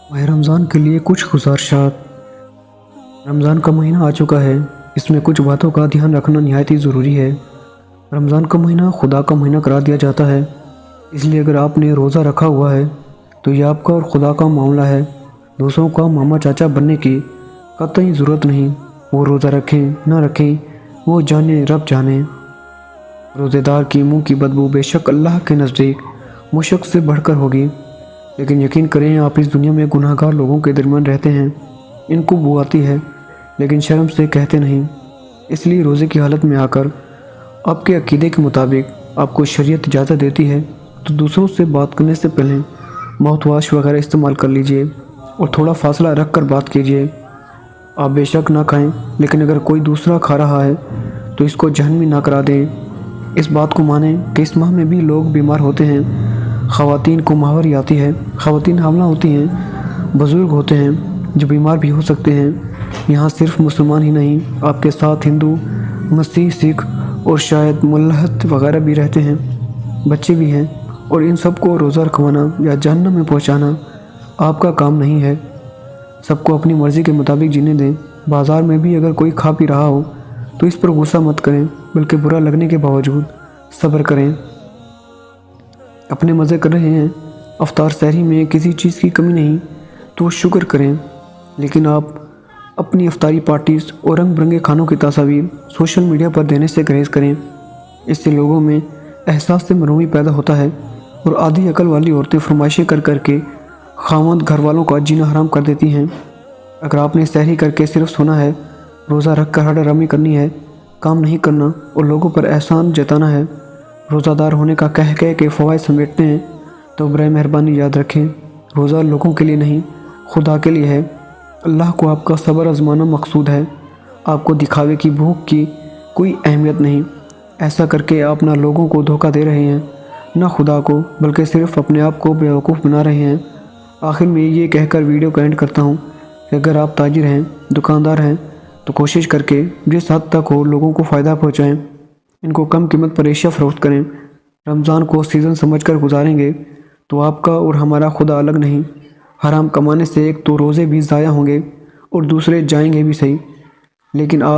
माह रमज़ान के लिए कुछ गुज़ारिशात। रमज़ान का महीना आ चुका है। इसमें कुछ बातों का ध्यान रखना निहायत ही ज़रूरी है। रमज़ान का महीना खुदा का महीना करार दिया जाता है, इसलिए अगर आपने रोज़ा रखा हुआ है तो ये आपका और खुदा का मामला है। दूसरों का मामा चाचा बनने की कतई ज़रूरत नहीं। वो रोज़ा रखें ना रखें, वो जाने रब जाने। रोज़ेदार की मुंह की बदबू बेशक अल्लाह के नज़दीक मुशक से बढ़कर होगी, लेकिन यकीन करें आप इस दुनिया में गुनाहगार लोगों के दरमियान रहते हैं। इनको बू आती है लेकिन शर्म से कहते नहीं। इसलिए रोज़े की हालत में आकर आपके अकीदे के मुताबिक आपको शरीयत इजाज़त देती है तो दूसरों से बात करने से पहले माउथ वाश वगैरह इस्तेमाल कर लीजिए और थोड़ा फासला रख कर बात कीजिए। आप बेशक ना खाएं, लेकिन अगर कोई दूसरा खा रहा है तो इसको जहन्नमी ना करा दें। इस बात को मानें कि इस माह में भी लोग बीमार होते हैं। ख़वातीन को माहवारी आती है, ख़वातीन हामला होती हैं, बुज़ुर्ग होते हैं जो बीमार भी हो सकते हैं। यहाँ सिर्फ मुसलमान ही नहीं, आपके साथ हिंदू, मसीह, सिख और शायद मुल्हद वगैरह भी रहते हैं, बच्चे भी हैं, और इन सब को रोज़ा रखवाना या जहन्नम में पहुँचाना आपका काम नहीं है। सबको अपनी मर्ज़ी के मुताबिक जीने दें। बाज़ार में भी अगर कोई खा पी रहा हो तो इस पर गुस्सा मत करें, बल्कि बुरा लगने के बावजूद सब्र करें। अपने मज़े कर रहे हैं, अफ्तार सहरी में किसी चीज़ की कमी नहीं तो शुक्र करें, लेकिन आप अपनी अफ्तारी पार्टीज़ और रंग बिरंगे खानों की तस्वीर सोशल मीडिया पर देने से गुरेज करें। इससे लोगों में एहसास से मरूमी पैदा होता है और आधी अकल वाली औरतें फरमाइशें कर करके खामद घर वालों का जीना हराम कर देती हैं। अगर आपने सहरी करके सिर्फ सोना है, रोज़ा रख कर हड़ारामी करनी है, काम नहीं करना और लोगों पर एहसान जताना है, रोज़ादार होने का कह के फ़वाइद समेटते हैं, तो बराए मेहरबानी याद रखें, रोज़ा लोगों के लिए नहीं खुदा के लिए है। अल्लाह को आपका सब्र आज़माना मकसूद है। आपको दिखावे की भूख की कोई अहमियत नहीं। ऐसा करके आप ना लोगों को धोखा दे रहे हैं, ना खुदा को, बल्कि सिर्फ अपने आप को बेवकूफ़ बना रहे हैं। आखिर में ये कहकर वीडियो को एंड करता हूँ कि अगर आप ताजिर हैं, दुकानदार हैं, तो कोशिश करके जिस हद तक हो लोगों को फ़ायदा पहुँचाएँ। इनको कम कीमत पर एशिया फ़रोख्त करें। रमज़ान को सीज़न समझकर गुजारेंगे तो आपका और हमारा खुदा अलग नहीं। हराम कमाने से एक तो रोज़े भी ज़ाया होंगे और दूसरे जाएंगे भी सही, लेकिन आप